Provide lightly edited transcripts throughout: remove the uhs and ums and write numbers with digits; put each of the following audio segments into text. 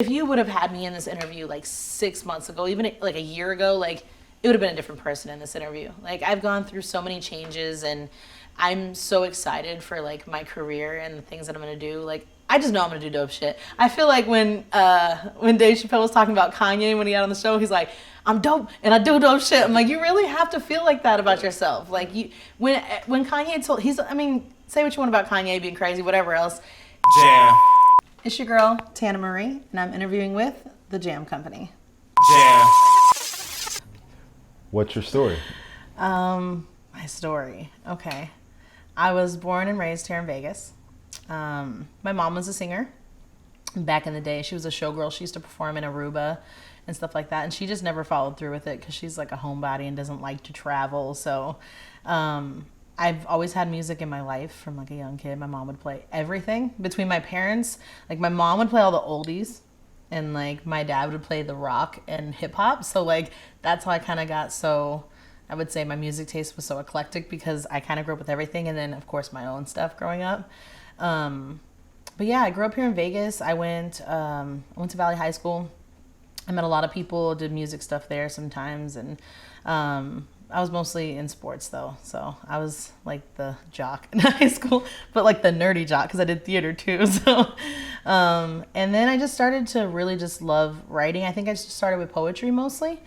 If you would have had me in this interview like 6 months ago, even like a year ago, like it would have been a different person in this interview. Like I've gone through so many changes and I'm so excited for like my career and the things that I'm gonna do. Like I just know I'm gonna do dope shit. I feel like when Dave Chappelle was talking about Kanye when he got on the show, he's like, I'm dope and I do dope shit. I'm like, you really have to feel like that about yourself. Like you when Kanye told say what you want about Kanye being crazy, whatever else. Jam. It's your girl, Tanna Marie, and I'm interviewing with the Jam Company. Jam. What's your story? My story. Okay. I was born and raised here in Vegas. My mom was a singer. Back in the day, she was a showgirl. She used to perform in Aruba and stuff like that. And she just never followed through with it because she's like a homebody and doesn't like to travel. So I've always had music in my life from like a young kid. My mom would play everything between my parents. Like my mom would play all the oldies and like my dad would play the rock and hip hop. So like that's how I kind of got so, I would say my music taste was so eclectic because I kind of grew up with everything. And then of course my own stuff growing up. But yeah, I grew up here in Vegas. I went to Valley High School. I met a lot of people, did music stuff there sometimes. And, I was mostly in sports though, so I was like the jock in high school, but like the nerdy jock because I did theater too. So, and then I just started to really just love writing. I think I just started with poetry mostly,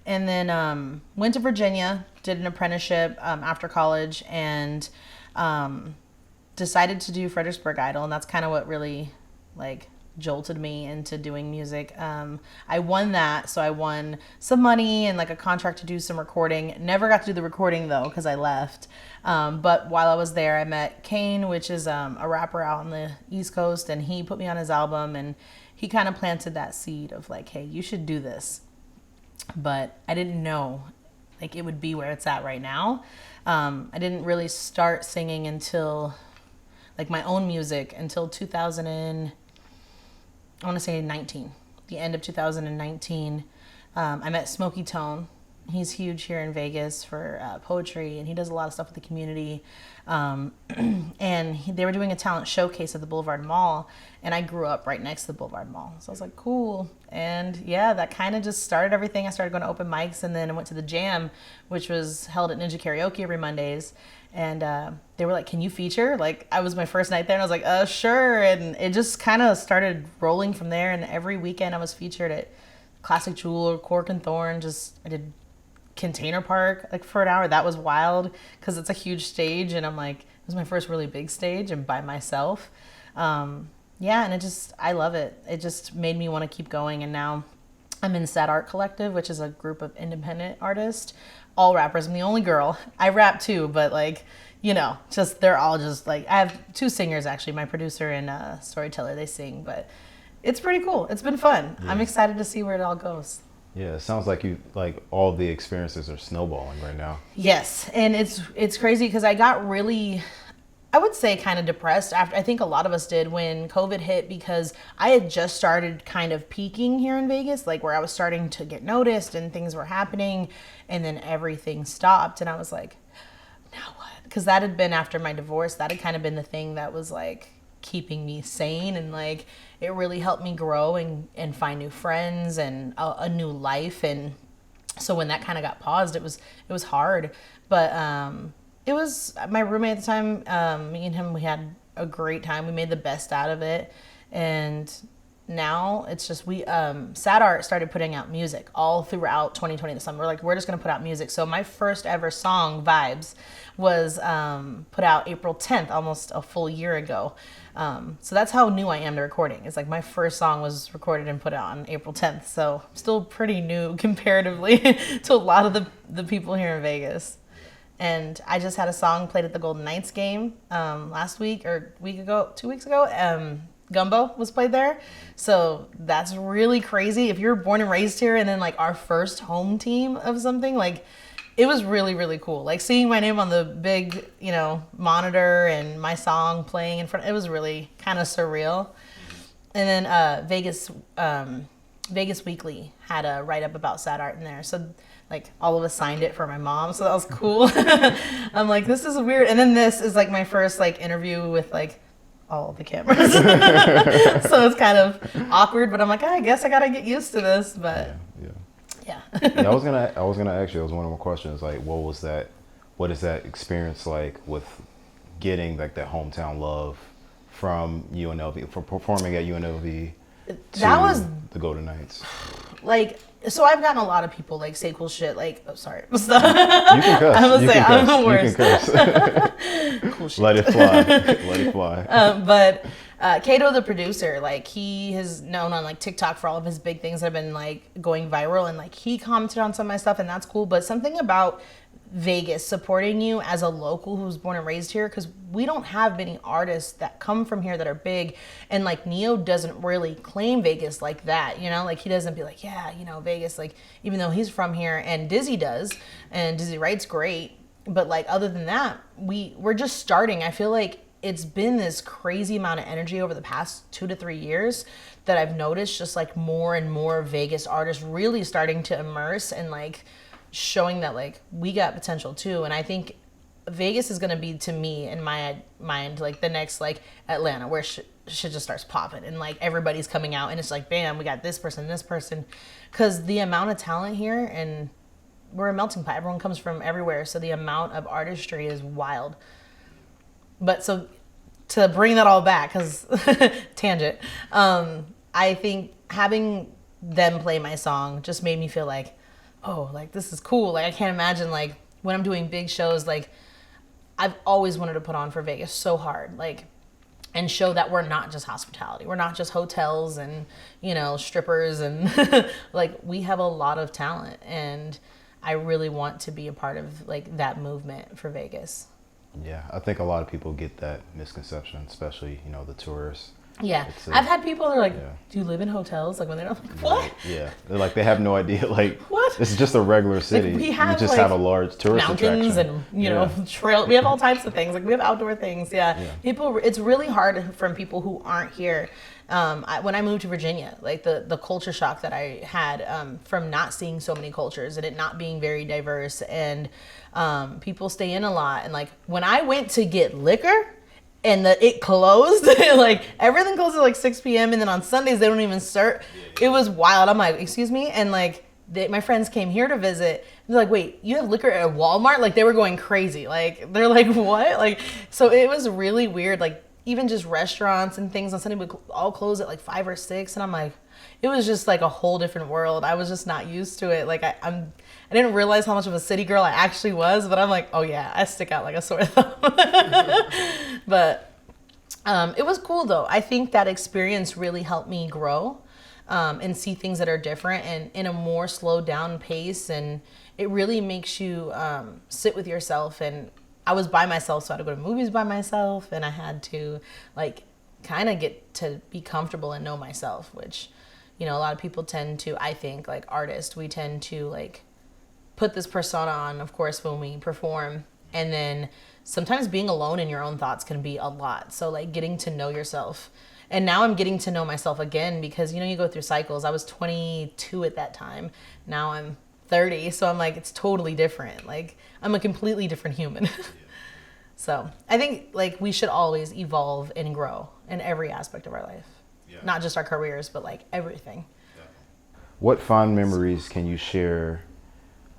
and then went to Virginia, did an apprenticeship after college, and decided to do Fredericksburg Idol, and that's kind of what really like jolted me into doing music. I won that, so I won some money and like a contract to do some recording. Never got to do the recording though because I left. But while I was there, I met Kane, which is a rapper out on the East Coast, and he put me on his album, and he kind of planted that seed of like, hey, you should do this. But I didn't know like it would be where it's at right now. I didn't really start singing until like my own music until 19, the end of 2019. I met Smokey Tone. He's huge here in Vegas for poetry, and he does a lot of stuff with the community. And they were doing a talent showcase at the Boulevard Mall, and I grew up right next to the Boulevard Mall. So I was like, cool. And yeah, that kind of just started everything. I started going to open mics, and then I went to the Jam, which was held at Ninja Karaoke every Mondays. And they were like, can you feature? Like, I was my first night there, and I was like, sure. And it just kind of started rolling from there. And every weekend I was featured at Classic Jewel, Cork and Thorn. I did Container Park like for an hour. That was wild because it's a huge stage. And I'm like, it was my first really big stage and by myself. Yeah, and I love it. It just made me want to keep going. And now I'm in Sad Art Collective, which is a group of independent artists, all rappers. I'm the only girl. I rap too, but like, you know, just they're all just like, I have two singers actually, my producer and storyteller, they sing, but it's pretty cool. It's been fun. Yeah. I'm excited to see where it all goes. Yeah, it sounds like you like all the experiences are snowballing right now. Yes, and it's crazy because I got really, I would say kind of depressed after, I think a lot of us did when COVID hit, because I had just started kind of peaking here in Vegas, like where I was starting to get noticed and things were happening, and then everything stopped, and I was like, now what? Because that had been after my divorce. That had kind of been the thing that was like keeping me sane, and like it really helped me grow and find new friends and a new life. And so when that kind of got paused, it was hard, but it was my roommate at the time. Me and him, we had a great time. We made the best out of it. And now it's just, Sad Art started putting out music all throughout 2020 this summer. We're like, we're just going to put out music. So my first ever song, Vibes, was put out April 10th, almost a full year ago. So that's how new I am to recording. It's like my first song was recorded and put out on April 10th. So still pretty new comparatively to a lot of the people here in Vegas. And I just had a song played at the Golden Knights game last week or 2 weeks ago. Gumbo was played there. So that's really crazy. If you're born and raised here and then like our first home team of something, like it was really, really cool. Like seeing my name on the big, you know, monitor and my song playing in front, it was really kind of surreal. And then Vegas Weekly had a write-up about Sad Art in there. So like all of us signed it for my mom. So that was cool. I'm like, this is weird. And then this is like my first like interview with like all the cameras. So it's kind of awkward, but I'm like, I guess I gotta get used to this. But yeah. Yeah, I was gonna ask you. That was one of my questions. Like, what is that experience like with getting like that hometown love from UNLV, from performing at UNLV That was the Golden Knights? like, so I've gotten a lot of people like say cool shit. Like, oh, sorry. You can cuss. I was You say can I'm the cuss. worst. You can curse. Cool shit. Let it fly. Let it fly. But Kato, the producer, like he is known on like TikTok for all of his big things that have been like going viral, and like he commented on some of my stuff, and that's cool. But something about Vegas supporting you as a local who's born and raised here, because we don't have many artists that come from here that are big, and like Neo doesn't really claim Vegas like that, you know, like he doesn't be like, yeah, you know, Vegas, like even though he's from here, and Dizzy does, and Dizzy Wright's great, but like other than that, we're just starting. I feel like it's been this crazy amount of energy over the past 2 to 3 years that I've noticed, just like more and more Vegas artists really starting to immerse and like showing that like we got potential too. And I think Vegas is going to be, to me, in my mind, like the next like Atlanta, where shit just starts popping and like everybody's coming out and it's like, bam, we got this person, because the amount of talent here, and we're a melting pot, everyone comes from everywhere, so the amount of artistry is wild. But so to bring that all back, because tangent, I think having them play my song just made me feel like, oh, like this is cool. Like I can't imagine like when I'm doing big shows, like I've always wanted to put on for Vegas so hard, like, and show that we're not just hospitality. We're not just hotels and, you know, strippers and like we have a lot of talent, and I really want to be a part of like that movement for Vegas. Yeah, I think a lot of people get that misconception, especially, you know, the tourists. Yeah, I've had people that are like, do you live in hotels? Like when they're like, what? Yeah, they're like, they have no idea. Like, what? This is just a regular city. Like, we have, you just like, have a large tourist mountains attraction. and, you know, trail. We have all types of things. Like we have outdoor things. Yeah. People, it's really hard from people who aren't here. When I moved to Virginia, like the culture shock that I had from not seeing so many cultures and it not being very diverse, and people stay in a lot. And like when I went to get liquor and it closed, like everything closes at like 6 p.m. and then on Sundays they don't even serve. It was wild. I'm like, excuse me? And like my friends came here to visit. They're like, wait, you have liquor at Walmart? Like they were going crazy. Like they're like, what? Like, so it was really weird. Like even just restaurants and things on Sunday would all close at like 5 or 6. And I'm like, it was just like a whole different world. I was just not used to it. Like I didn't realize how much of a city girl I actually was, but I'm like, oh yeah, I stick out like a sore thumb. But it was cool though. I think that experience really helped me grow and see things that are different and in a more slowed down pace. And it really makes you sit with yourself. And I was by myself, so I had to go to movies by myself, and I had to like kind of get to be comfortable and know myself, which, you know, a lot of people tend to, I think, like artists, we tend to like put this persona on, of course, when we perform, and then sometimes being alone in your own thoughts can be a lot. So like getting to know yourself. And now I'm getting to know myself again, because, you know, you go through cycles. I was 22 at that time. Now I'm 30. So I'm like, it's totally different. Like I'm a completely different human. So I think like we should always evolve and grow in every aspect of our life. Yeah. Not just our careers, but like everything. Yeah. What fond memories can you share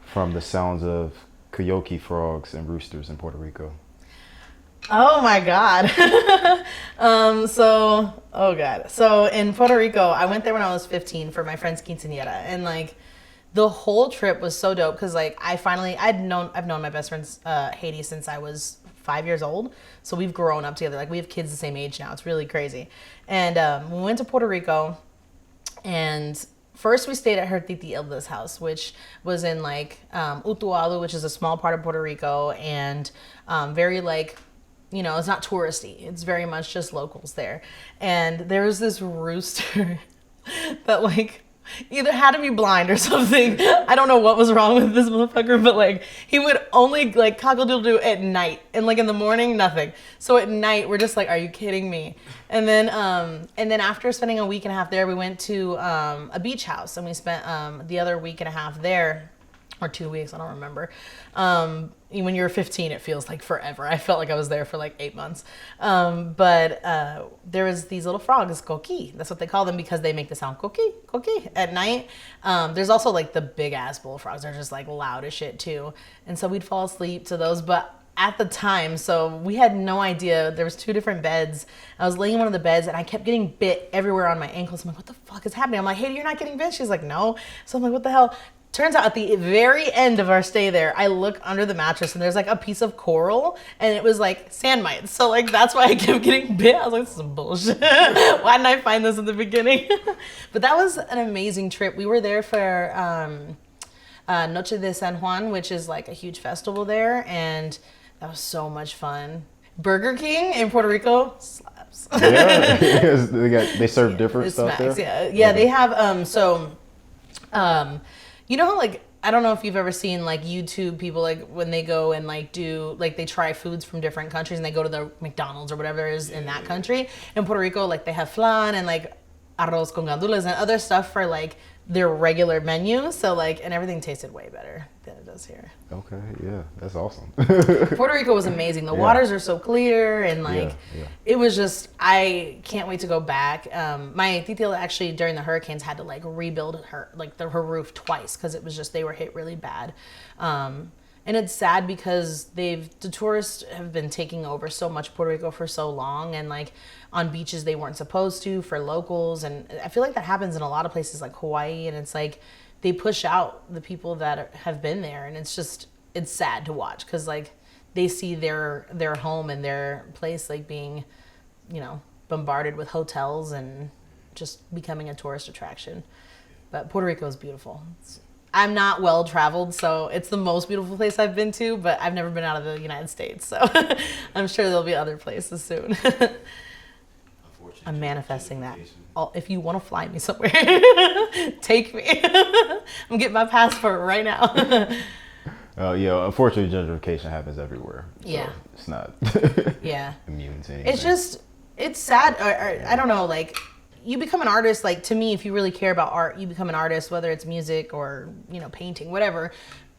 from the sounds of karaoke frogs and roosters in Puerto Rico? Oh my God. So in Puerto Rico, I went there when I was 15 for my friend's quinceañera, and like the whole trip was so dope, because like I've known my best friend Haiti since I was 5 years old, so we've grown up together. Like we have kids the same age now. It's really crazy. And we went to Puerto Rico, and first we stayed at her Titi Ilda's house, which was in like Utuado, which is a small part of Puerto Rico, and very like, you know, it's not touristy. It's very much just locals there. And there was this rooster that like either had to be blind or something. I don't know what was wrong with this motherfucker, but like he would only like cockle-doodle-doo at night, and like in the morning, nothing. So at night, we're just like, are you kidding me? And then after spending a week and a half there, we went to a beach house, and we spent the other week and a half there or 2 weeks, I don't remember. When you're 15, it feels like forever. I felt like I was there for like 8 months. But there was these little frogs, coqui. That's what they call them because they make the sound coqui, coqui at night. There's also like the big ass bullfrogs. They're just like loud as shit too. And so we'd fall asleep to those. But at the time, so we had no idea. There was 2 different beds. I was laying in one of the beds and I kept getting bit everywhere on my ankles. I'm like, what the fuck is happening? I'm like, hey, you're not getting bit? She's like, no. So I'm like, what the hell? Turns out at the very end of our stay there, I look under the mattress and there's like a piece of coral and it was like sand mites. So like that's why I kept getting bit. I was like, this is some bullshit. Why didn't I find this in the beginning? But that was an amazing trip. We were there for Noche de San Juan, which is like a huge festival there, and that was so much fun. Burger King in Puerto Rico slaps. Yeah, they serve different stuff smacks, there. yeah. They have you know how like I don't know if you've ever seen like YouTube people like when they go and like do like they try foods from different countries and they go to the McDonald's or whatever it is in that country. In Puerto Rico, like they have flan and like arroz con gandules and other stuff for like their regular menu. So like and everything tasted way better than it does here. Okay, yeah, that's awesome. Puerto Rico was amazing. The waters are so clear and like it was just I can't wait to go back. My tita actually during the hurricanes had to like rebuild her like her roof twice because it was just they were hit really bad. And it's sad because the tourists have been taking over so much Puerto Rico for so long and like on beaches they weren't supposed to for locals, and I feel like that happens in a lot of places like Hawaii, and it's like they push out the people that have been there, and it's sad to watch because like they see their home and their place like being, you know, bombarded with hotels and just becoming a tourist attraction. But Puerto Rico is beautiful. I'm not well traveled, so it's the most beautiful place I've been to, but I've never been out of the United States, so I'm sure there'll be other places soon. I'm manifesting that. If you want to fly me somewhere, take me. I'm getting my passport right now. Yeah, unfortunately, gentrification happens everywhere. So yeah. It's not immune to anything. It's sad. Or, I don't know, like, you become an artist, like, to me, if you really care about art, you become an artist, whether it's music or, you know, painting, whatever,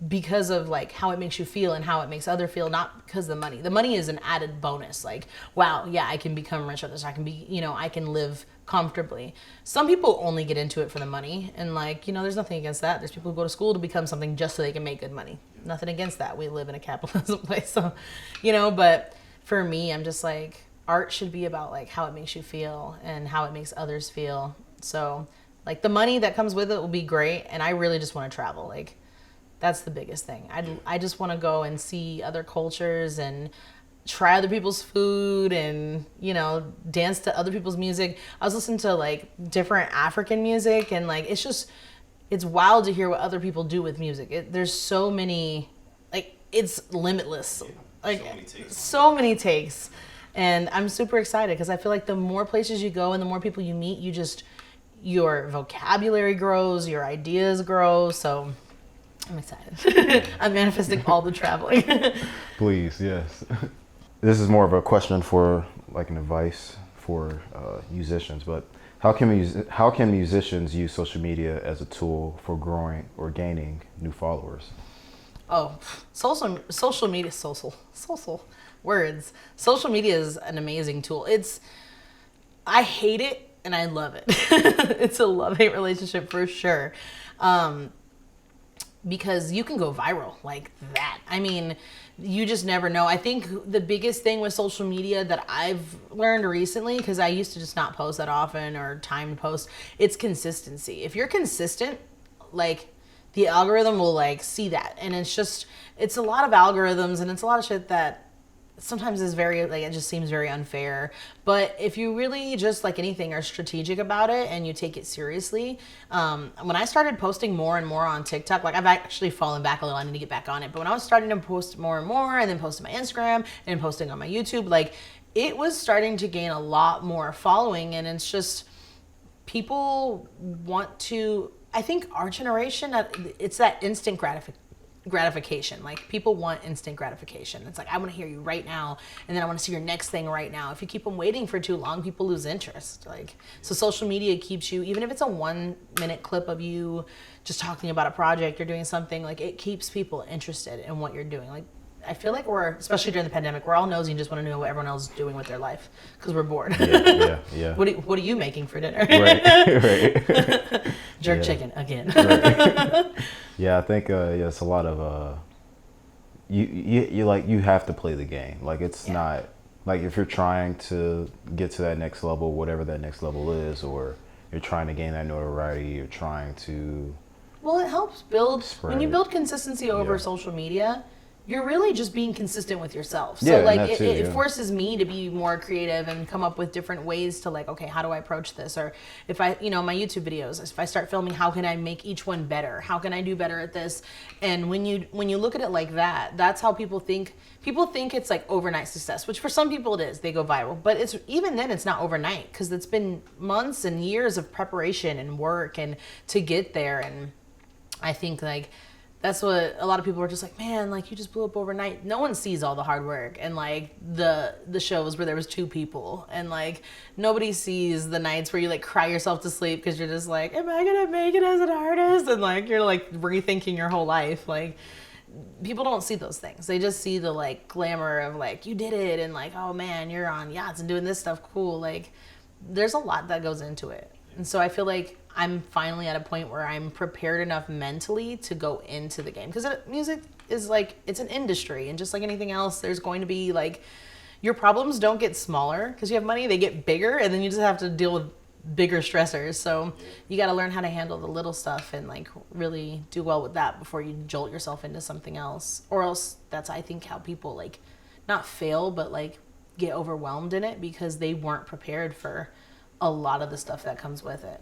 because of like how it makes you feel and how it makes other feel, not because of the money. The money is an added bonus. Like, wow, yeah, I can become rich at this. I can be, you know, I can live comfortably. Some people only get into it for the money, and like, you know, there's nothing against that. There's people who go to school to become something just so they can make good money. Nothing against that. We live in a capitalism place, so, you know, but for me, I'm just like, art should be about like how it makes you feel and how it makes others feel. So like the money that comes with it will be great, and I really just want to travel. Like, that's the biggest thing. I just want to go and see other cultures and try other people's food and, you know, dance to other people's music. I was listening to like different African music, and like it's wild to hear what other people do with music. There's so many, like, it's limitless. Like so many takes. And I'm super excited because I feel like the more places you go and the more people you meet, your vocabulary grows, your ideas grow. So I'm excited. I'm manifesting all the traveling. Please, yes. This is more of a question for like an advice for musicians, but how can musicians use social media as a tool for growing or gaining new followers? Oh, social media, words. Social media is an amazing tool. I hate it and I love it. It's a love-hate relationship for sure. Because you can go viral like that. I mean, you just never know. I think the biggest thing with social media that I've learned recently, because I used to just not post that often or time to post, it's consistency. If you're consistent, like, the algorithm will like see that. And it's a lot of algorithms and it's a lot of shit that sometimes is very, like, it just seems very unfair. But if you really just, like anything, are strategic about it and you take it seriously, when I started posting more and more on TikTok, like, I've actually fallen back a little. I need to get back on it. But when I was starting to post more and more, and then posting my Instagram and posting on my YouTube, like, it was starting to gain a lot more following. And it's just, people want to, I think our generation, it's that instant gratification. Like, people want instant gratification. It's like, I want to hear you right now, and then I want to see your next thing right now. If you keep them waiting for too long, people lose interest. Like, so social media keeps you, even if it's a 1-minute clip of you just talking about a project, you're doing something, like, it keeps people interested in what you're doing. Like, I feel like we're, especially during the pandemic, we're all nosy and just want to know what everyone else is doing with their life because we're bored. Yeah. What are you making for dinner? Right. Jerk chicken again. Right. Yeah, I think it's a lot of you like, you have to play the game. Like, it's not like, if you're trying to get to that next level, whatever that next level is, or you're trying to gain that notoriety, you're trying to. Well, it helps build when you Spread. build consistency over Yeah. social media. You're really just being consistent with yourself. So Yeah, like and that's it yeah. forces me to be more creative and come up with different ways to, like, okay, how do I approach this? Or if I, my YouTube videos, if I start filming, how can I make each one better? How can I do better at this? And when you look at it like that, that's how people think. People think it's like overnight success, which for some people it is. They go viral, but it's, even then, it's not overnight, because it's been months and years of preparation and work and to get there. And I think, like, that's what a lot of people are just like, man, like, you just blew up overnight. No one sees all the hard work and, like, the shows where there was 2 people, and, like, nobody sees the nights where you, like, cry yourself to sleep because you're just like, am I gonna make it as an artist? And, like, you're, like, rethinking your whole life. Like, people don't see those things. They just see the, like, glamour of, like, you did it, and, like, oh man, you're on yachts and doing this stuff, cool. Like, there's a lot that goes into it. And so I feel like I'm finally at a point where I'm prepared enough mentally to go into the game. Because music is, like, it's an industry. And just like anything else, there's going to be, like, your problems don't get smaller because you have money. They get bigger. And then you just have to deal with bigger stressors. So you got to learn how to handle the little stuff and, like, really do well with that before you jolt yourself into something else. Or else that's, I think, how people, like, not fail, but, like, get overwhelmed in it because they weren't prepared for a lot of the stuff that comes with it.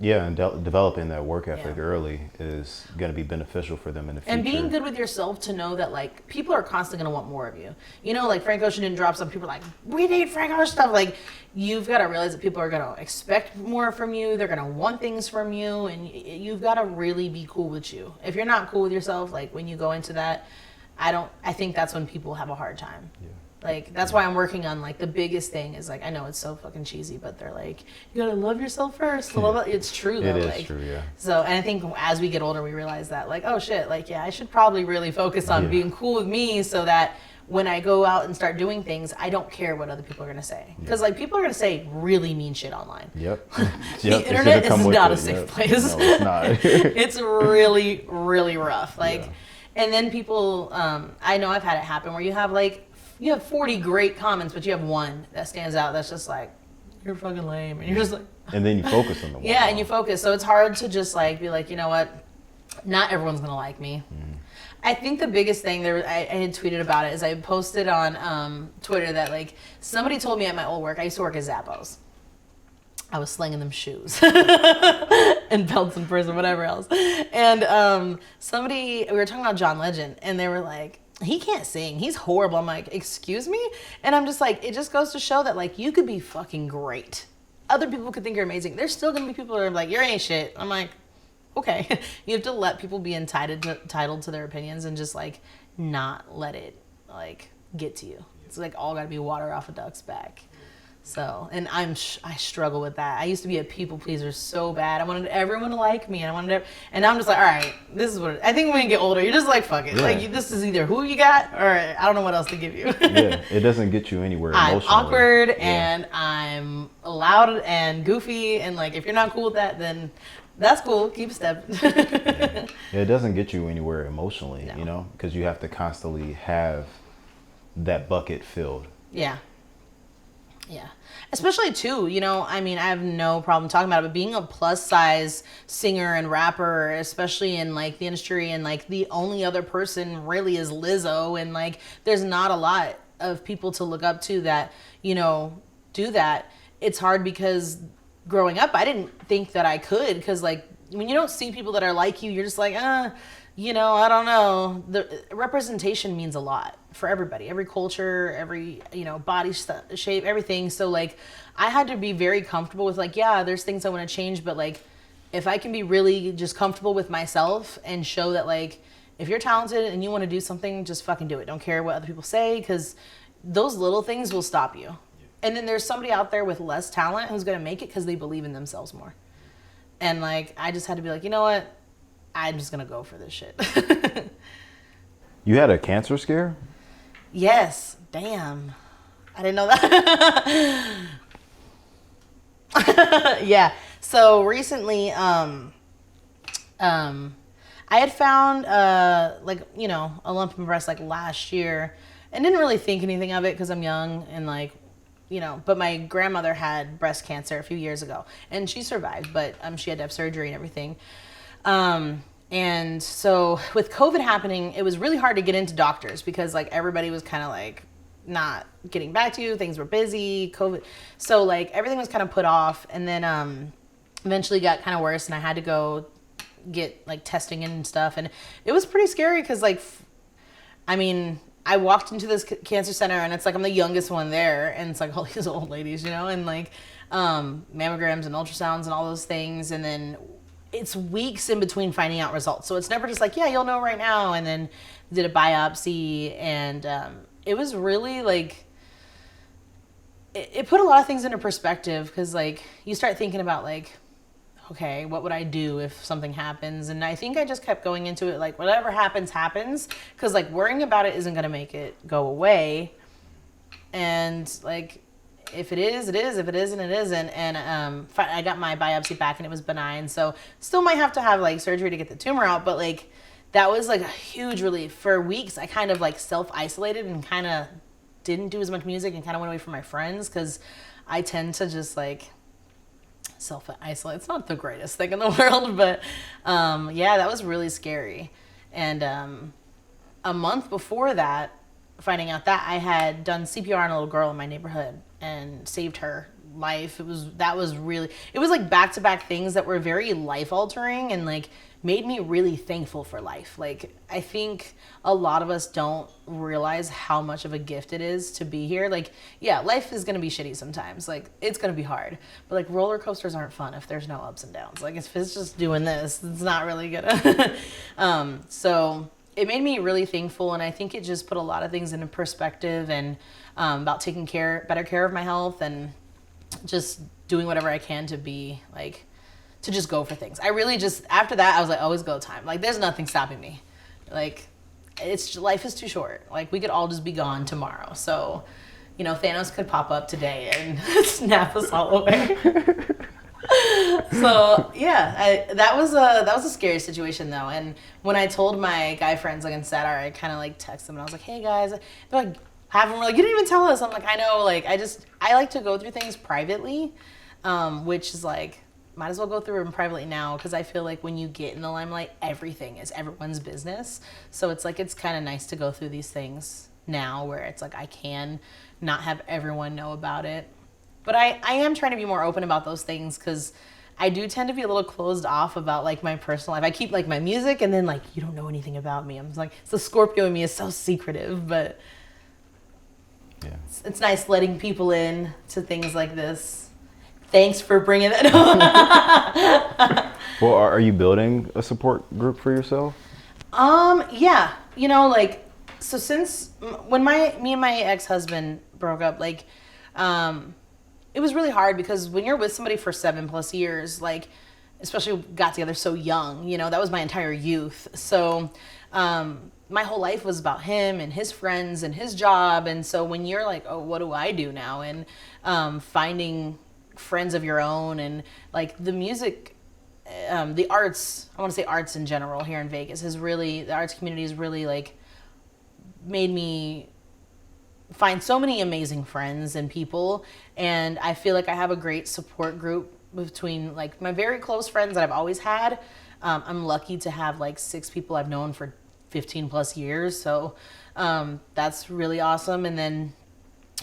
Yeah, and developing that work ethic Yeah. early is going to be beneficial for them in the future. And being good with yourself to know that, like, people are constantly going to want more of you. Like, Frank Ocean didn't drop some people are like, we need Frank Ocean stuff. Like, you've got to realize that people are going to expect more from you. They're going to want things from you. And you've got to really be cool with you. If you're not cool with yourself, like, when you go into that, I think that's when people have a hard time. Yeah. Like, that's why I'm working on, like, the biggest thing is, like, I know it's so fucking cheesy, but they're like, you gotta love yourself first. It's true, though. It is like, true, yeah. So, and I think as we get older, we realize that, like, oh shit, like, yeah, I should probably really focus on being cool with me so that when I go out and start doing things, I don't care what other people are gonna say. Because, like, people are gonna say really mean shit online. Yep. The internet is not a safe place. No, it's not. It's really, really rough. Like, and then people, I know I've had it happen where you have 40 great comments, but you have one that stands out that's just like, you're fucking lame. And you're just like... And then you focus on the one. Yeah, and you focus. So it's hard to just, like, be like, you know what? Not everyone's going to like me. Mm. I think the biggest thing, I had tweeted about it, is I posted on Twitter that, like, somebody told me at my old work, I used to work at Zappos. I was slinging them shoes and belts in person, whatever else. And we were talking about John Legend, and they were like, he can't sing. He's horrible. I'm like, excuse me? And I'm just like, it just goes to show that, like, you could be fucking great. Other people could think you're amazing. There's still going to be people that are like, you ain't shit. I'm like, okay. You have to let people be entitled to their opinions and just, like, not let it, like, get to you. It's, like, all got to be water off a duck's back. So, and I struggle with that. I used to be a people pleaser so bad. I wanted everyone to like me, and and now I'm just like, all right, this is what I think when you get older, you're just like, fuck it. Yeah. Like, this is either who you got, or I don't know what else to give you. Yeah, it doesn't get you anywhere emotionally. I'm awkward, and I'm loud and goofy, and, like, if you're not cool with that, then that's cool. Keep stepping. Yeah, it doesn't get you anywhere emotionally, No. because you have to constantly have that bucket filled. Yeah. Yeah. Especially, too, I mean, I have no problem talking about it, but being a plus size singer and rapper, especially in, like, the industry, and, like, the only other person really is Lizzo, and, like, there's not a lot of people to look up to that, do that. It's hard because growing up, I didn't think that I could, because, like, when you don't see people that are like you, you're just like, I don't know. The representation means a lot for everybody, every culture, every, body shape, everything. So, like, I had to be very comfortable with, like, yeah, there's things I want to change, but, like, if I can be really just comfortable with myself and show that, like, if you're talented and you want to do something, just fucking do it. Don't care what other people say, because those little things will stop you. And then there's somebody out there with less talent who's going to make it because they believe in themselves more. And like, I just had to be like, you know what? I'm just going to go for this shit. You had a cancer scare? Yes. Damn. I didn't know that. Yeah. So recently, I had found, like, you know, a lump in my breast like last year, and didn't really think anything of it because I'm young and like, you know, but my grandmother had breast cancer a few years ago and she survived, but she had to have surgery and everything. And so with COVID happening, it was really hard to get into doctors because like everybody was kind of like not getting back to you. Things were busy, COVID. So like everything was kind of put off, and then eventually got kind of worse and I had to go get like testing and stuff. And it was pretty scary because like, I mean, I walked into this cancer center and it's like I'm the youngest one there, and it's like all these old ladies, you know, and like mammograms and ultrasounds and all those things. And then it's weeks in between finding out results. So it's never just like, yeah, you'll know right now. And then did a biopsy, and it was really like, it put a lot of things into perspective, because like you start thinking about like, okay, what would I do if something happens? And I think I just kept going into it like, whatever happens, happens. Because like worrying about it isn't going to make it go away. And like, if it is, it is. If it isn't, it isn't. And I got my biopsy back and it was benign. So still might have to have like surgery to get the tumor out. But like, that was like a huge relief. For weeks, I kind of like self-isolated and kind of didn't do as much music and kind of went away from my friends, because I tend to just like self-isolate. It's not the greatest thing in the world, but yeah, that was really scary. And a month before that, finding out that, I had done CPR on a little girl in my neighborhood and saved her life. It was like back-to-back things that were very life-altering and like made me really thankful for life. Like, I think a lot of us don't realize how much of a gift it is to be here. Like, yeah, life is going to be shitty sometimes. Like, it's going to be hard. But like, roller coasters aren't fun if there's no ups and downs. Like, if it's just doing this, it's not really gonna. So it made me really thankful, and I think it just put a lot of things into perspective, and about taking better care of my health, and just doing whatever I can to be like, to just go for things. I really just, after that, I was like, always go time. Like, there's nothing stopping me. Like, life is too short. Like, we could all just be gone tomorrow. So, you know, Thanos could pop up today and snap us all away. So yeah, that was a scary situation though. And when I told my guy friends like in Sadar, I kind of like texted them and I was like, hey guys, they're like, half of them were like, you didn't even tell us. I'm like, I know, like I like to go through things privately, which is like, might as well go through them privately now, because I feel like when you get in the limelight, everything is everyone's business. So it's like, it's kind of nice to go through these things now where it's like I can not have everyone know about it. But I am trying to be more open about those things, because I do tend to be a little closed off about like my personal life. I keep like my music, and then like, you don't know anything about me. I'm just like, the Scorpio in me is so secretive, but yeah, it's nice letting people in to things like this. Thanks for bringing that up. Well, are you building a support group for yourself? Yeah, you know, like, so since when me and my ex-husband broke up, like, it was really hard, because when you're with somebody for 7+ years, like, especially got together so young, you know, that was my entire youth. So, my whole life was about him and his friends and his job. And so when you're like, oh, what do I do now? And, finding friends of your own, and like the music, the arts, I want to say arts in general here in Vegas the arts community has really like made me find so many amazing friends and people. And I feel like I have a great support group between like my very close friends that I've always had. I'm lucky to have like 6 people I've known for 15+ years. So that's really awesome. And then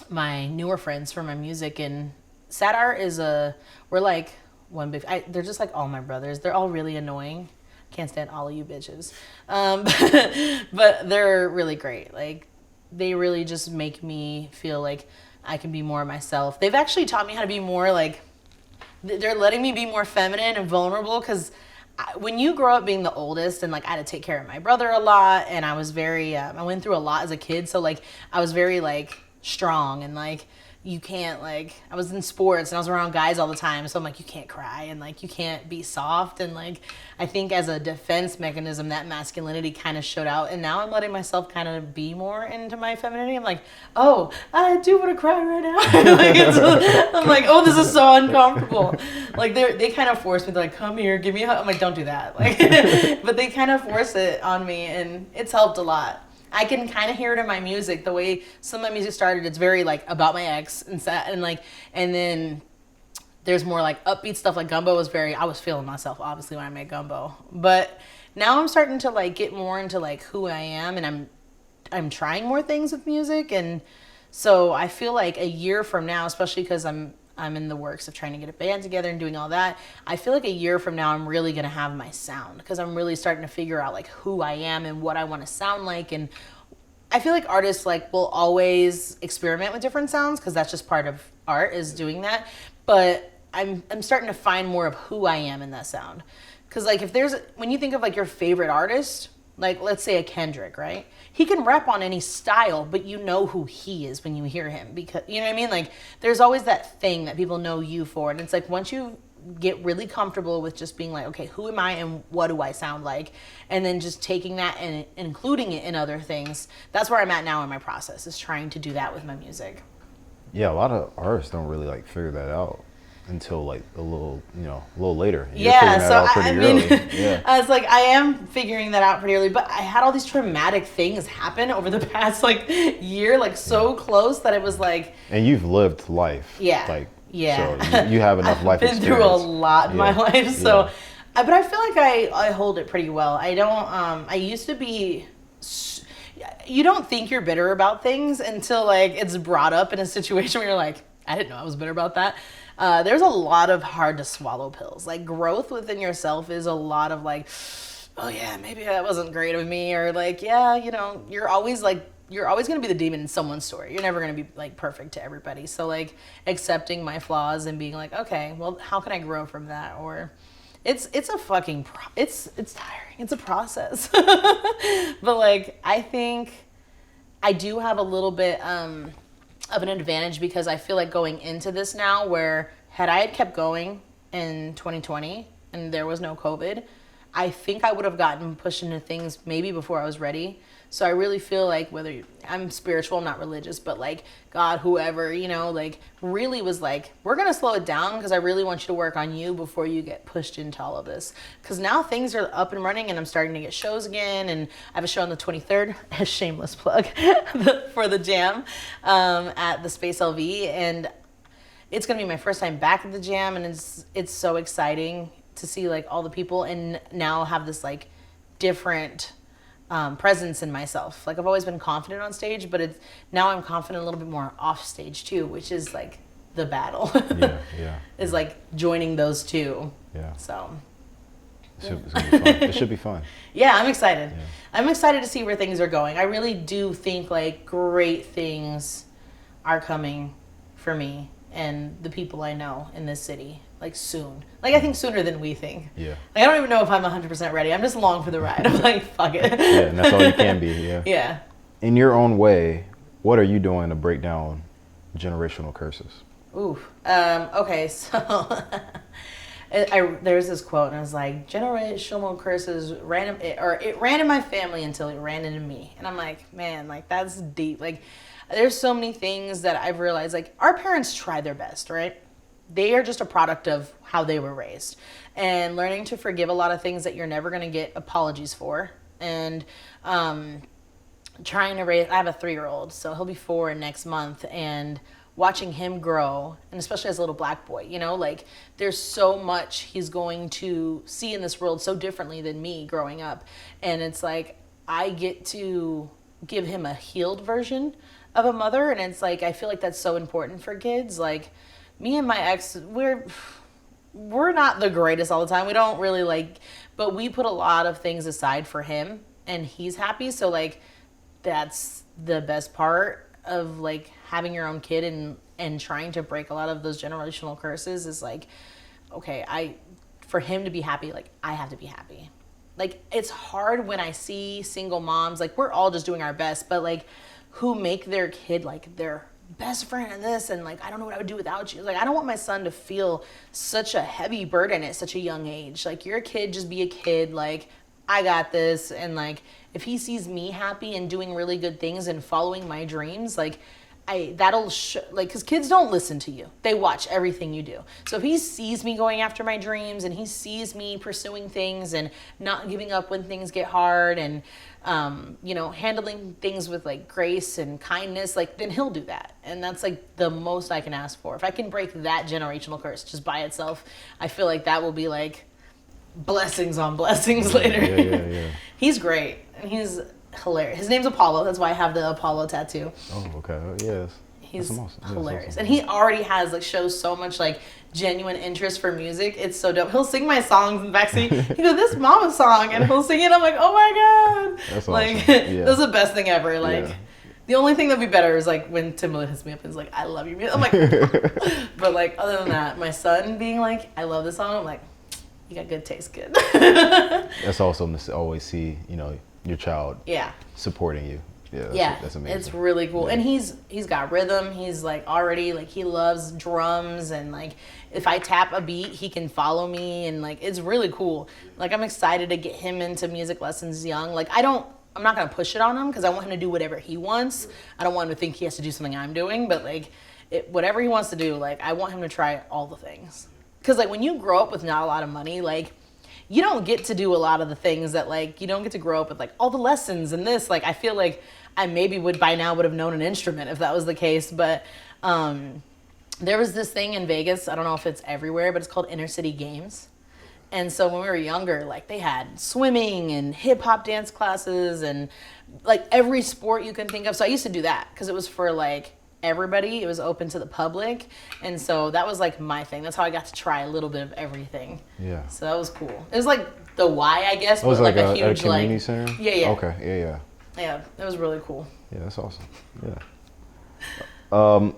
my newer friends for my music, and Sadar we're like one big, they're just like all my brothers. They're all really annoying. Can't stand all of you bitches. But they're really great. Like, they really just make me feel like I can be more myself. They've actually taught me how to be more like, they're letting me be more feminine and vulnerable, because when you grow up being the oldest and like I had to take care of my brother a lot, and I was very I went through a lot as a kid, so like I was very like strong, and like you can't like I was in sports and I was around guys all the time, so I'm like you can't cry and like you can't be soft, and like I think as a defense mechanism that masculinity kind of showed out, and now I'm letting myself kind of be more into my femininity. I'm like, oh, I do want to cry right now. I'm like, oh, this is so uncomfortable. Like they kind of force me to like come here, give me a hug. I'm like, don't do that. Like, but they kind of force it on me, and it's helped a lot. I can kind of hear it in my music. The way some of my music started, it's very like about my ex and sad, and like, and then there's more like upbeat stuff. Like Gumbo was I was feeling myself obviously when I made Gumbo, but now I'm starting to like get more into like who I am, and I'm trying more things with music, and so I feel like a year from now, especially because I'm in the works of trying to get a band together and doing all that. I feel like a year from now, I'm really going to have my sound, because I'm really starting to figure out like who I am and what I want to sound like. And I feel like artists like will always experiment with different sounds, because that's just part of art, is doing that. But I'm starting to find more of who I am in that sound. Because like when you think of like your favorite artist, like let's say a Kendrick, right? He can rap on any style, but you know who he is when you hear him, because you know what I mean? Like there's always that thing that people know you for. And it's like once you get really comfortable with just being like, okay, who am I and what do I sound like? And then just taking that and including it in other things. That's where I'm at now in my process, is trying to do that with my music. Yeah, a lot of artists don't really like figure that out until like a little later. You're Yeah, figuring that so out pretty early. Yeah. I was like, I am figuring that out pretty early, but I had all these traumatic things happen over the past like year, like so close that it was like. And you've lived life. Yeah. Like, yeah. So you have enough life I've been experience. through a lot in my life, so. Yeah. But I feel like I hold it pretty well. I don't. I used to be. You don't think you're bitter about things until like it's brought up in a situation where you're like, I didn't know I was bitter about that. There's a lot of hard to swallow pills. Like growth within yourself is a lot of like, oh yeah, maybe that wasn't great of me, or like, yeah, you're always going to be the demon in someone's story. You're never going to be like perfect to everybody. So like accepting my flaws and being like, okay, well, how can I grow from that? Or it's a fucking it's tiring. It's a process. But like I think I do have a little bit of an advantage, because I feel like going into this now, where had I had kept going in 2020 and there was no COVID, I think I would have gotten pushed into things maybe before I was ready. So I really feel like I'm spiritual, I'm not religious, but like God, whoever, like really was like, we're going to slow it down, because I really want you to work on you before you get pushed into all of this. Because now things are up and running and I'm starting to get shows again. And I have a show on the 23rd, a shameless plug, for the Jam at the Space LV. And it's going to be my first time back at the Jam. And it's so exciting to see like all the people, and now have this like different presence in myself. Like I've always been confident on stage, but now I'm confident a little bit more off stage too, which is like the battle. Yeah. Is like joining those two. Yeah. So. It's gonna be fun. It should be fun. Yeah, I'm excited. Yeah. I'm excited to see where things are going. I really do think like great things are coming for me and the people I know in this city, like soon. Like I think sooner than we think. Yeah. Like, I don't even know if I'm 100% ready. I'm just along for the ride. I'm like, fuck it. Yeah, and that's all you can be. Yeah. Yeah. In your own way, what are you doing to break down generational curses? Ooh. Okay, so there's this quote, and it was like, generational curses it ran in my family until it ran into me. And I'm like, man, like that's deep. Like there's so many things that I've realized, like our parents tried their best, right? They are just a product of how they were raised, and learning to forgive a lot of things that you're never going to get apologies for. And trying to raise, I have a 3-year-old, so he'll be 4 next month, and watching him grow, and especially as a little black boy, like there's so much he's going to see in this world so differently than me growing up. And it's like, I get to give him a healed version of a mother. And it's like, I feel like that's so important for kids. Like me and my ex, we're not the greatest all the time. We don't really but we put a lot of things aside for him, and he's happy. So like, that's the best part of like having your own kid and trying to break a lot of those generational curses, is like, okay, for him to be happy, like I have to be happy. Like it's hard when I see single moms, like we're all just doing our best, but like who make their kid like their best friend and this, and like I don't know what I would do without you. Like I don't want my son to feel such a heavy burden at such a young age. Like you're a kid, just be a kid. Like I got this. And like if he sees me happy and doing really good things and following my dreams, like that'll like, because kids don't listen to you, they watch everything you do. So if he sees me going after my dreams and he sees me pursuing things and not giving up when things get hard, and you know, handling things with like grace and kindness, like then he'll do that. And that's like the most I can ask for. If I can break that generational curse just by itself, I feel like that will be like blessings on blessings later. Yeah. He's great, and he's hilarious. His name's Apollo. That's why I have the Apollo tattoo. Oh, okay. Yes. He's awesome. hilarious. Awesome. And he already has like shows so much like genuine interest for music. It's so dope. He'll sing my songs in the backseat. He goes, "This mama song," and he'll sing it. I'm like, "Oh my god!" That's like awesome. Yeah. that's the best thing ever. Like the only thing that'd be better is like when Timbaland hits me up and is like, "I love you." I'm like, but like other than that, my son being like, "I love this song," I'm like, "You got good taste, kid." That's awesome to always see, you know, your child supporting you. That's amazing. It's really cool. And he's got rhythm. He's like already like he loves drums, and like if I tap a beat, he can follow me, and like it's really cool. Like I'm excited to get him into music lessons young. Like I'm not going to push it on him because I want him to do whatever he wants. I don't want him to think he has to do something I'm doing, but like whatever he wants to do, like I want him to try all the things. Cuz like when you grow up with not a lot of money, like you don't get to do a lot of the things that like you don't get to grow up with like all the lessons and this. Like I feel like I maybe would by now would have known an instrument if that was the case, but there was this thing in Vegas, I don't know if it's everywhere, but it's called Inner City Games. And so when we were younger, like they had swimming and hip hop dance classes and like every sport you can think of. So I used to do that because it was for like everybody. It was open to the public. And so that was like my thing. That's how I got to try a little bit of everything. Yeah. So that was cool. It was like the Y, I guess, it was but like a a huge community center? Yeah. Okay, yeah. Yeah, it was really cool. Yeah, that's awesome. Yeah.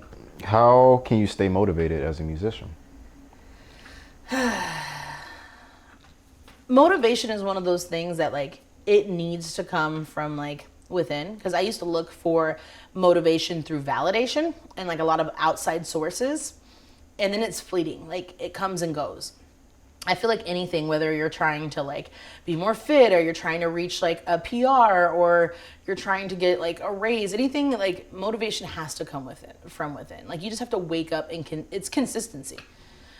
How can you stay motivated as a musician? Motivation is one of those things that like it needs to come from like within, because I used to look for motivation through validation and like a lot of outside sources, and then it's fleeting. Like it comes and goes. I feel like anything, whether you're trying to like be more fit or you're trying to reach like a PR or you're trying to get like a raise, anything like motivation has to come from within. Like you just have to wake up and it's consistency.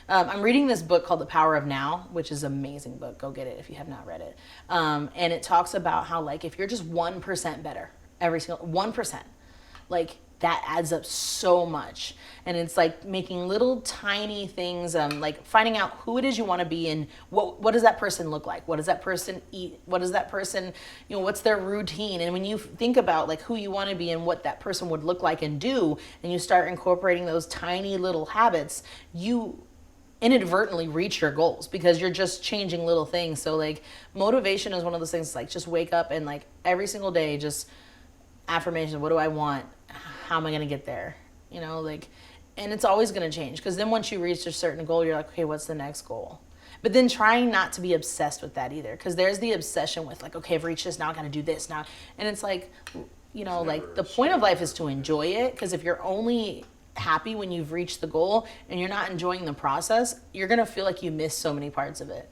I'm reading this book called The Power of Now, which is an amazing book. Go get it if you have not read it. And it talks about how like if you're just 1% better every single 1%, like that adds up so much. And it's like making little tiny things, like finding out who it is you want to be and what does that person look like? What does that person eat? What does that person, what's their routine? And when you think about like who you want to be and what that person would look like and do, and you start incorporating those tiny little habits, you inadvertently reach your goals because you're just changing little things. So like motivation is one of those things, like just wake up and like every single day, just affirmation. What do I want? How am I going to get there? And it's always going to change, because then once you reach a certain goal, you're like, okay, what's the next goal? But then trying not to be obsessed with that either, because there's the obsession with like, okay, I've reached this, now I got to do this now. And it's like, like the point of life is to enjoy it, because if you're only happy when you've reached the goal and you're not enjoying the process, you're going to feel like you miss so many parts of it.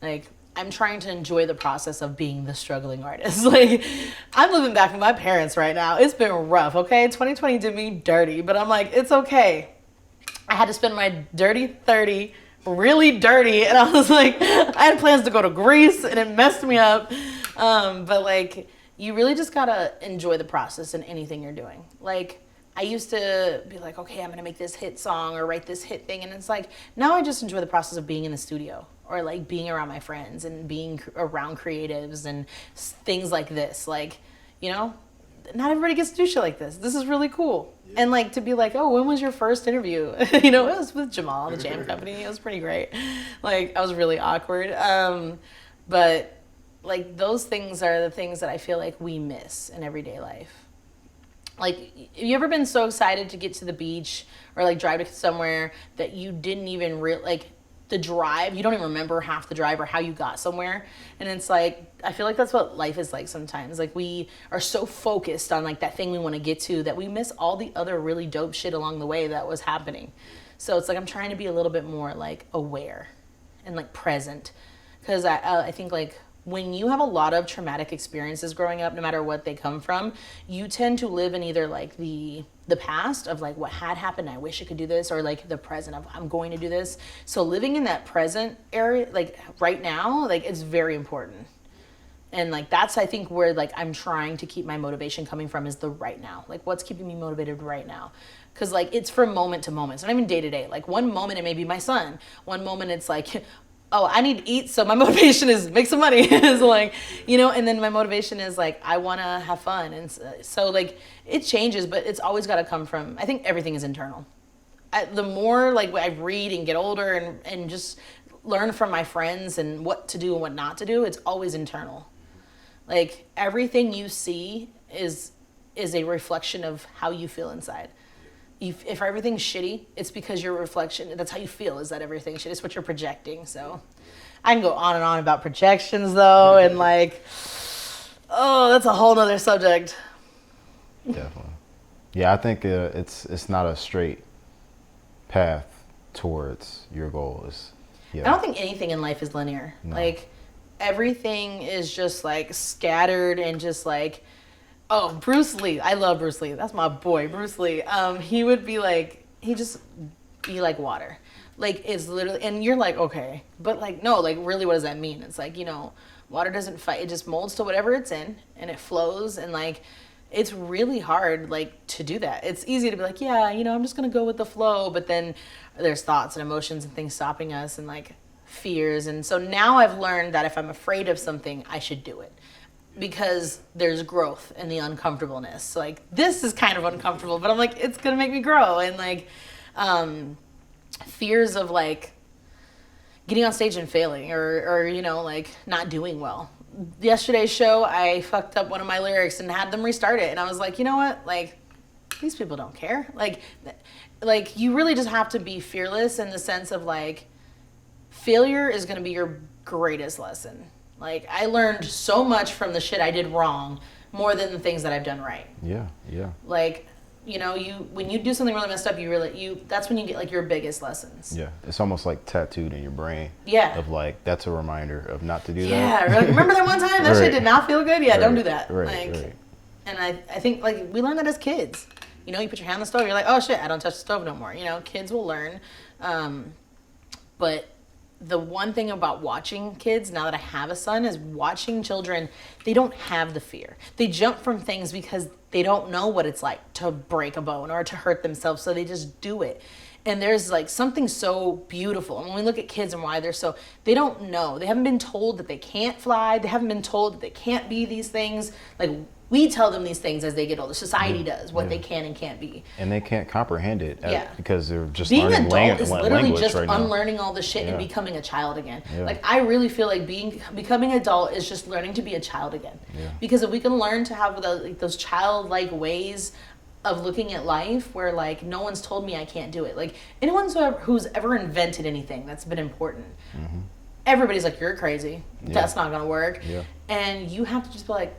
Like, I'm trying to enjoy the process of being the struggling artist. Like, I'm living back with my parents right now. It's been rough, okay? 2020 did me dirty, but I'm like, it's okay. I had to spend my dirty 30 really dirty, and I was like, I had plans to go to Greece, and it messed me up. But like, you really just gotta enjoy the process in anything you're doing. Like, I used to be like, okay, I'm gonna make this hit song or write this hit thing, and it's like, now I just enjoy the process of being in the studio, or like being around my friends and being around creatives and things like this. Like, not everybody gets to do shit like this. This is really cool. Yeah. And like to be like, oh, when was your first interview? It was with Jamal, the Jam Company. It was pretty great. Like, I was really awkward. But like those things are the things that I feel like we miss in everyday life. Like, have you ever been so excited to get to the beach or like drive to somewhere that you didn't even the drive. You don't even remember half the drive or how you got somewhere. And it's like, I feel like that's what life is like sometimes. Like we are so focused on like that thing we want to get to that we miss all the other really dope shit along the way that was happening. So it's like I'm trying to be a little bit more like aware and like present. Because I think like when you have a lot of traumatic experiences growing up, no matter what they come from, you tend to live in either like the past of like what had happened, I wish I could do this, or like the present of I'm going to do this. So living in that present area, like right now, like it's very important. And like that's I think where like I'm trying to keep my motivation coming from is the right now. Like what's keeping me motivated right now? Because like it's from moment to moment. It's not even day to day. Like one moment it may be my son. One moment it's like, oh, I need to eat, so my motivation is make some money. It's like, you know, and then my motivation is like, I want to have fun. And so like it changes, but it's always got to come from, I think everything is internal. The more like I read and get older and just learn from my friends and what to do and what not to do, it's always internal. Like everything you see is a reflection of how you feel inside. If everything's shitty, it's because your reflection, that's how you feel, is that everything's shitty. It's what you're projecting. So I can go on and on about projections though. And like, oh, that's a whole nother subject. Definitely. Yeah, I think it's not a straight path towards your goal. I don't think anything in life is linear. No. Like everything is just like scattered and just like, oh, Bruce Lee. I love Bruce Lee. That's my boy, Bruce Lee. He would be like, he just be like water. Like it's literally, and you're like, okay. But like, no, like really what does that mean? It's like, you know, water doesn't fight. It just molds to whatever it's in and it flows. And like, it's really hard like to do that. It's easy to be like, yeah, you know, I'm just going to go with the flow. But then there's thoughts and emotions and things stopping us and like fears. And so now I've learned that if I'm afraid of something, I should do it. Because there's growth in the uncomfortableness. Like this is kind of uncomfortable, but I'm like, it's gonna make me grow. And like fears of like getting on stage and failing or you know, like not doing well. Yesterday's show, I fucked up one of my lyrics and had them restart it. And I was like, you know what? Like these people don't care. Like you really just have to be fearless in the sense of like failure is gonna be your greatest lesson. Like, I learned so much from the shit I did wrong more than the things that I've done right. Yeah. Like, you know, when you do something really messed up, that's when you get, like, your biggest lessons. Yeah. It's almost, like, tattooed in your brain. Yeah. Of, like, that's a reminder of not to do that. Yeah. Like, remember that one time? That shit did not feel good? Yeah, don't do that. Right. And I think, like, we learn that as kids. You know, you put your hand on the stove, you're like, oh, shit, I don't touch the stove no more. You know, kids will learn. But the one thing about watching kids, now that I have a son, is watching children, they don't have the fear. They jump from things because they don't know what it's like to break a bone or to hurt themselves, so they just do it. And there's like something so beautiful. And when we look at kids and why they don't know. They haven't been told that they can't fly. They haven't been told that they can't be these things. Like we tell them these things as they get older. Society does what they can and can't be. And they can't comprehend it because they're just being learning adult is literally just right unlearning all the shit and becoming a child again. Yeah. Like I really feel like becoming adult is just learning to be a child again. Yeah. Because if we can learn to have those childlike ways of looking at life where like no one's told me I can't do it. Like anyone who's ever invented anything that's been important. Mm-hmm. Everybody's like, you're crazy. Yeah. That's not gonna work. Yeah. And you have to just be like,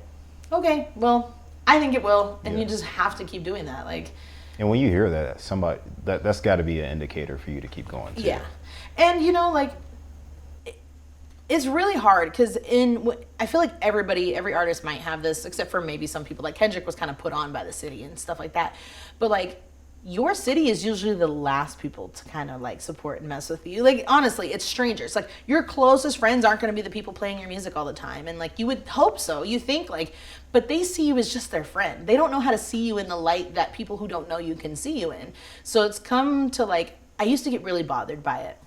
okay, well, I think it will, and you just have to keep doing that. Like, and when you hear that, that's got to be an indicator for you to keep going. Too. Yeah, and you know, like, it's really hard because I feel like every artist might have this, except for maybe some people. Like Kendrick was kind of put on by the city and stuff like that, but like. Your city is usually the last people to kind of like support and mess with you. Like honestly, it's strangers. Like your closest friends aren't going to be the people playing your music all the time. And like you would hope so. You think like, but they see you as just their friend. They don't know how to see you in the light that people who don't know you can see you in. So it's come to like, I used to get really bothered by it.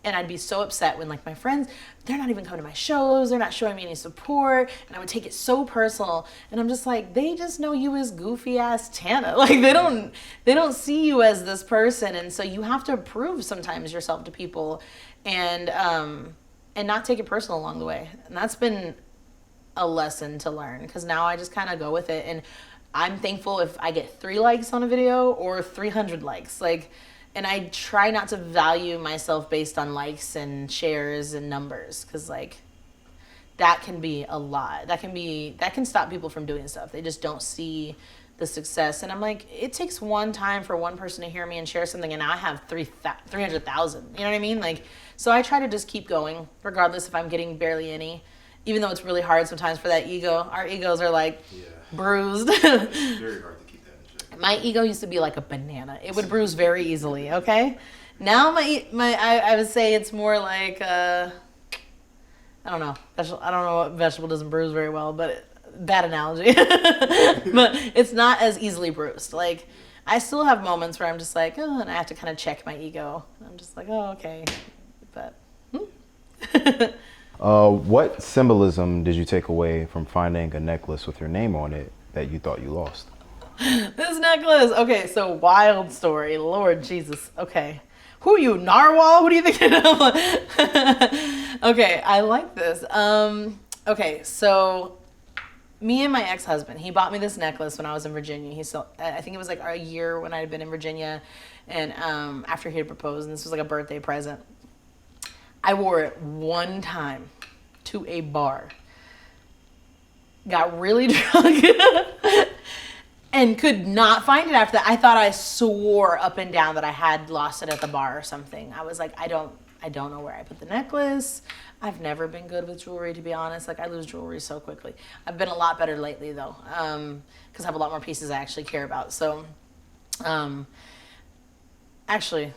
And I'd be so upset when like my friends, they're not even coming to my shows. They're not showing me any support. And I would take it so personal. And I'm just like, they just know you as goofy ass Tanna. Like they don't see you as this person. And so you have to prove sometimes yourself to people and not take it personal along the way. And that's been a lesson to learn because now I just kind of go with it. And I'm thankful if I get 3 likes on a video or 300 likes. Like, And I try not to value myself based on likes and shares and numbers, because like that can be a lot. That can stop people from doing stuff. They just don't see the success. And I'm like, it takes one time for one person to hear me and share something, and now I have 300,000. You know what I mean? Like, so I try to just keep going, regardless if I'm getting barely any. Even though it's really hard sometimes for that ego. Our egos are like bruised. It's very hard to keep that in check. My ego used to be like a banana. It would bruise very easily, okay? Now I would say it's more like I don't know. I don't know what vegetable doesn't bruise very well, but bad analogy. But it's not as easily bruised. Like, I still have moments where I'm just like, oh, and I have to kind of check my ego. I'm just like, oh, okay. But what symbolism did you take away from finding a necklace with your name on it that you thought you lost? This necklace. Okay, so wild story. Lord Jesus. Okay. Who are you, narwhal? Who do you think I am? Okay, I like this. Okay, so me and my ex-husband, he bought me this necklace when I was in Virginia. I think it was like a year when I had been in Virginia, and after he had proposed, and this was like a birthday present. I wore it one time to a bar, got really drunk, and could not find it after that. I thought I swore up and down that I had lost it at the bar or something. I was like, I don't know where I put the necklace. I've never been good with jewelry, to be honest. Like, I lose jewelry so quickly. I've been a lot better lately, though, because I have a lot more pieces I actually care about. So, actually,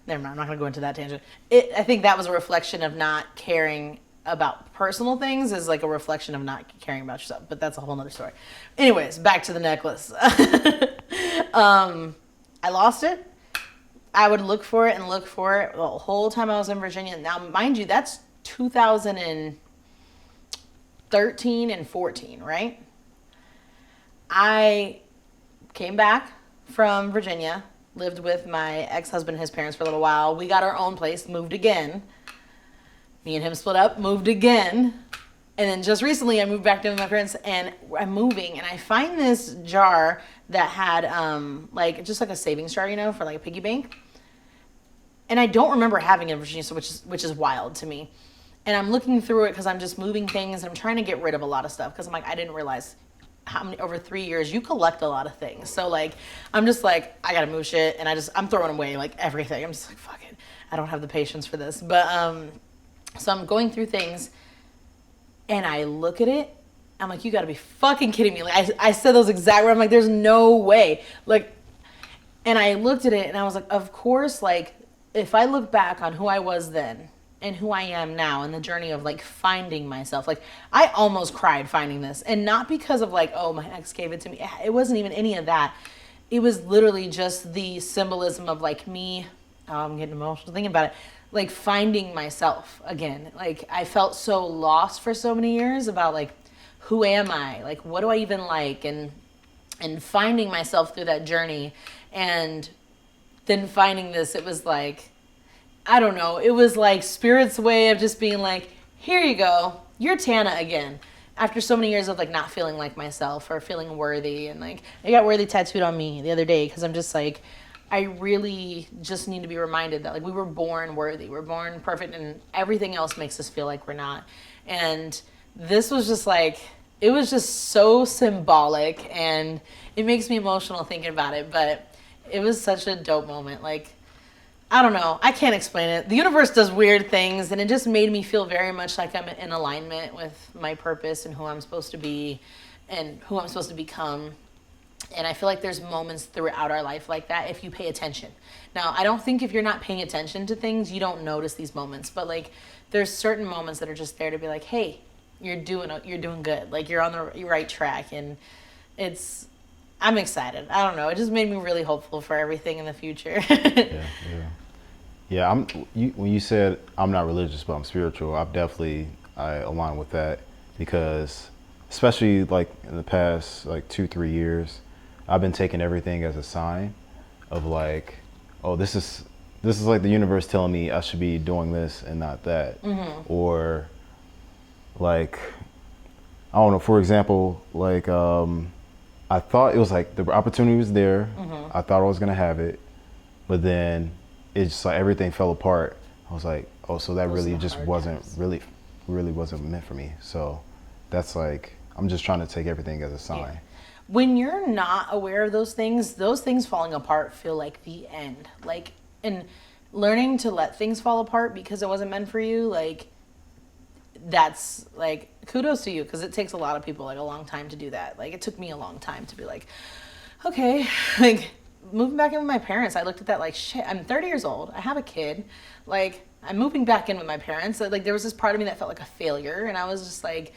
never mind. I'm not going to go into that tangent. I think that was a reflection of not caring about personal things, is like a reflection of not caring about yourself. But that's a whole nother story. Anyways, back to the necklace. I lost it. I would look for it the whole time I was in Virginia. Now, mind you, that's 2013 and 14, right? I came back from Virginia, lived with my ex-husband and his parents for a little while. We got our own place, moved again. Me and him split up, moved again. And then just recently I moved back to my parents, and I'm moving, and I find this jar that had like just like a savings jar, you know, for like a piggy bank. And I don't remember having it in Virginia, so which is wild to me. And I'm looking through it because I'm just moving things. I'm trying to get rid of a lot of stuff because I'm like, I didn't realize how many, over 3 years, you collect a lot of things. So like, I'm just like, I gotta move shit, and I'm throwing away like everything. I'm just like, fuck it, I don't have the patience for this. But so I'm going through things, and I look at it. I'm like, you gotta be fucking kidding me. Like, I said those exact words. I'm like, there's no way. Like, and I looked at it, and I was like, of course, like, if I look back on who I was then and who I am now, and the journey of like finding myself, like, I almost cried finding this. And not because of like, oh, my ex gave it to me. It wasn't even any of that. It was literally just the symbolism of like me. Oh, I'm getting emotional thinking about it. Like, finding myself again. Like, I felt so lost for so many years about like, who am I? Like, what do I even like? And finding myself through that journey, and then finding this, it was like, I don't know, it was like Spirit's way of just being like, here you go, you're Tanna again. After so many years of like not feeling like myself or feeling worthy, and like, I got worthy tattooed on me the other day because I'm just like, I really just need to be reminded that like, we were born worthy, we're born perfect, and everything else makes us feel like we're not. And this was just like, it was just so symbolic, and it makes me emotional thinking about it, but it was such a dope moment. Like, I don't know, I can't explain it. The universe does weird things, and it just made me feel very much like I'm in alignment with my purpose and who I'm supposed to be and who I'm supposed to become. And I feel like there's moments throughout our life like that if you pay attention. Now, I don't think if you're not paying attention to things, you don't notice these moments. But like, there's certain moments that are just there to be like, hey, you're doing good. Like, you're on the right track. And I'm excited. I don't know. It just made me really hopeful for everything in the future. Yeah. When you said I'm not religious, but I'm spiritual, I align with that, because especially like in the past like 2-3 years, I've been taking everything as a sign of like, oh, this is like the universe telling me I should be doing this and not that. Mm-hmm. Or like, I don't know, for example, like I thought it was like the opportunity was there. Mm-hmm. I thought I was gonna have it, but then it's just like everything fell apart. I was like, oh, so that Those are really the just hard wasn't times. really wasn't meant for me. So that's like, I'm just trying to take everything as a Yeah. sign. When you're not aware of those things falling apart feel like the end. Like, and learning to let things fall apart because it wasn't meant for you, like, that's like kudos to you, because it takes a lot of people like a long time to do that. Like, it took me a long time to be like, okay, like moving back in with my parents, I looked at that like, shit, I'm 30 years old, I have a kid, like I'm moving back in with my parents. So, like, there was this part of me that felt like a failure, and I was just like,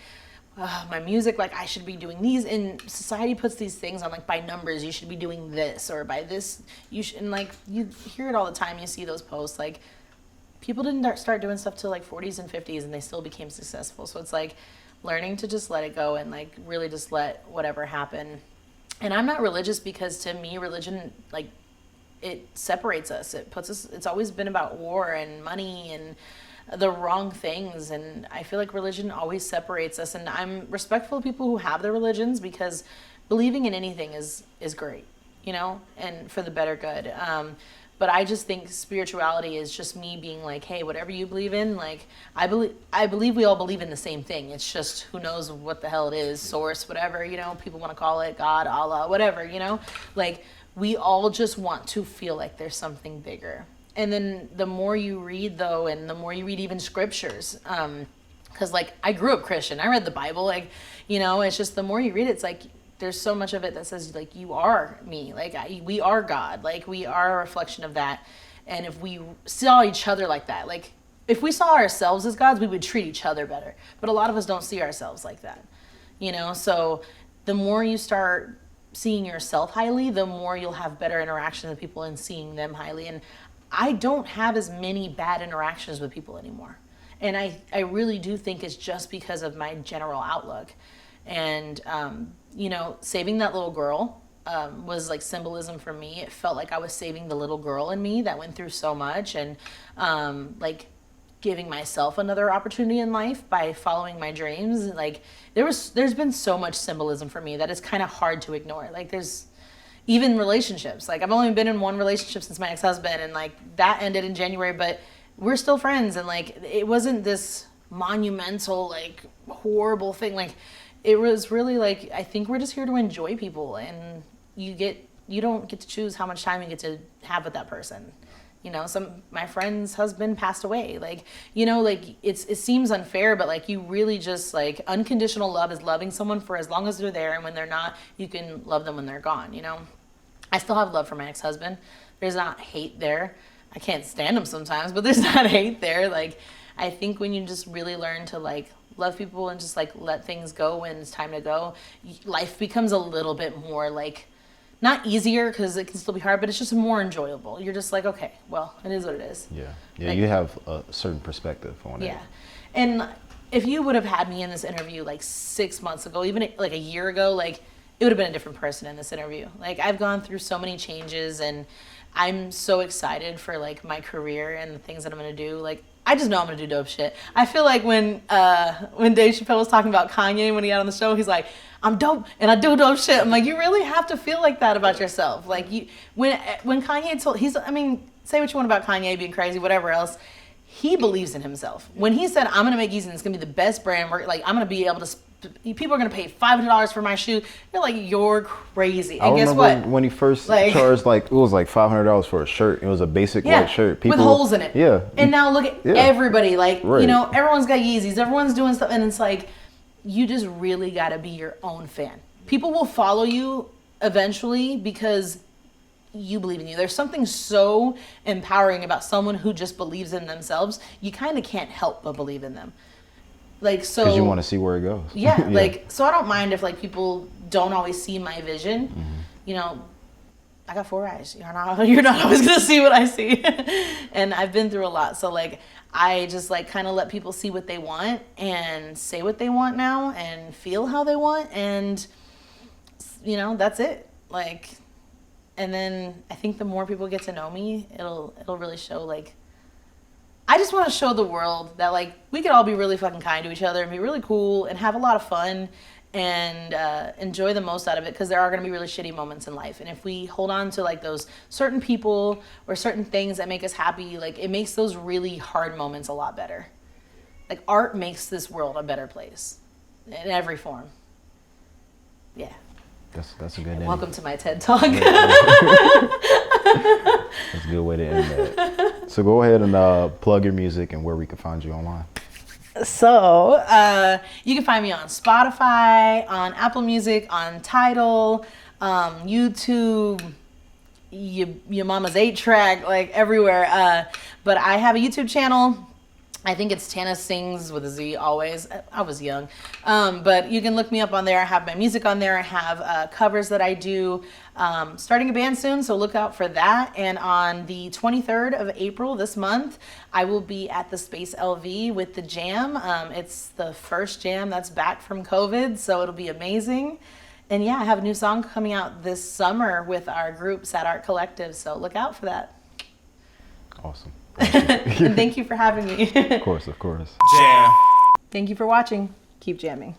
my music, like I should be doing these, and society puts these things on like by numbers, you should be doing this, or by this you should, and like you hear it all the time, you see those posts, like people didn't start doing stuff till like 40s and 50s and they still became successful. So it's like learning to just let it go and like really just let whatever happen. And I'm not religious because to me religion, like, it separates us, it puts us, it's always been about war and money and the wrong things, and I feel like religion always separates us, and I'm respectful of people who have their religions because believing in anything is great, you know, and for the better good. But I just think spirituality is just me being like, hey, whatever you believe in, like I believe we all believe in the same thing. It's just who knows what the hell it is, source, whatever, you know, people want to call it, God, Allah, whatever, you know, like we all just want to feel like there's something bigger. And then the more you read though, and the more you read even scriptures, because like I grew up Christian, I read the Bible, like, you know, it's just the more you read it, it's like there's so much of it that says like you are me, like we are God, like we are a reflection of that. And if we saw each other like that, like if we saw ourselves as gods, we would treat each other better. But a lot of us don't see ourselves like that, you know. So the more you start seeing yourself highly, the more you'll have better interaction with people and seeing them highly. And I don't have as many bad interactions with people anymore. And I really do think it's just because of my general outlook. And, you know, saving that little girl was like symbolism for me. It felt like I was saving the little girl in me that went through so much, and like giving myself another opportunity in life by following my dreams. Like there's been so much symbolism for me that it's kind of hard to ignore. Like there's even relationships. Like I've only been in one relationship since my ex-husband, and like that ended in January, but we're still friends, and like it wasn't this monumental like horrible thing. Like it was really like I think we're just here to enjoy people, and you don't get to choose how much time you get to have with that person. You know, my friend's husband passed away. Like, you know, like it seems unfair, but like you really just like unconditional love is loving someone for as long as they're there, and when they're not, you can love them when they're gone, you know. I still have love for my ex-husband. There's not hate there. I can't stand him sometimes, but there's not hate there. Like I think when you just really learn to like love people and just like let things go when it's time to go, life becomes a little bit more like, not easier because it can still be hard, but it's just more enjoyable. You're just like, okay, well, it is what it is. Yeah, yeah, Like, you have a certain perspective on it. yeah. And if you would have had me in this interview like 6 months ago, even like a year ago, like it would have been a different person in this interview. Like I've gone through so many changes, and I'm so excited for like my career and the things that I'm gonna do. Like I just know I'm gonna do dope shit. I feel like when Dave Chappelle was talking about Kanye when he got on the show, he's like, I'm dope and I do dope shit. I'm like, you really have to feel like that about yourself. Like you, when Kanye I mean, say what you want about Kanye being crazy, whatever else, he believes in himself. When he said, I'm gonna make Yeezy and it's gonna be the best brand, like I'm gonna be able to, people are gonna pay $500 for my shoe. You're like, you're crazy. And I guess remember what? when he first Like, charged, like it was like $500 for a shirt. It was a basic white shirt. with holes in it. Yeah. And now look at everybody. Like, Right. you know, everyone's got Yeezys. Everyone's doing stuff. And it's like, you just really got to be your own fan. People will follow you eventually because you believe in you. There's something so empowering about someone who just believes in themselves. You kind of can't help but believe in them. Like, so. Because you want to see where it goes. Yeah, like, so I don't mind if like people don't always see my vision. Mm-hmm. You know, I got 4 eyes. You're not always gonna see what I see. And I've been through a lot. So like I just like kind of let people see what they want and say what they want now and feel how they want, and you know, that's it. Like, and then I think the more people get to know me, it'll really show. Like, I just want to show the world that like we could all be really fucking kind to each other and be really cool and have a lot of fun, and enjoy the most out of it, because there are going to be really shitty moments in life. And if we hold on to like those certain people or certain things that make us happy, like it makes those really hard moments a lot better. Like art makes this world a better place in every form. Yeah. That's a good end. Welcome to my TED Talk. That's a good way to end that. So go ahead and plug your music and where we can find you online. So you can find me on Spotify, on Apple Music, on Tidal, YouTube, your mama's 8-track, like everywhere. But I have a YouTube channel. I think it's Tanna Sings with a Z always. I was young. But you can look me up on there. I have my music on there. I have covers that I do. Starting a band soon, so look out for that. And on the 23rd of April this month, I will be at the Space LV with the Jam. It's the first jam that's back from COVID, so it'll be amazing. And yeah, I have a new song coming out this summer with our group, Sad Art Collective, so look out for that. Awesome. And thank you for having me. Of course. Jam. Thank you for watching. Keep jamming.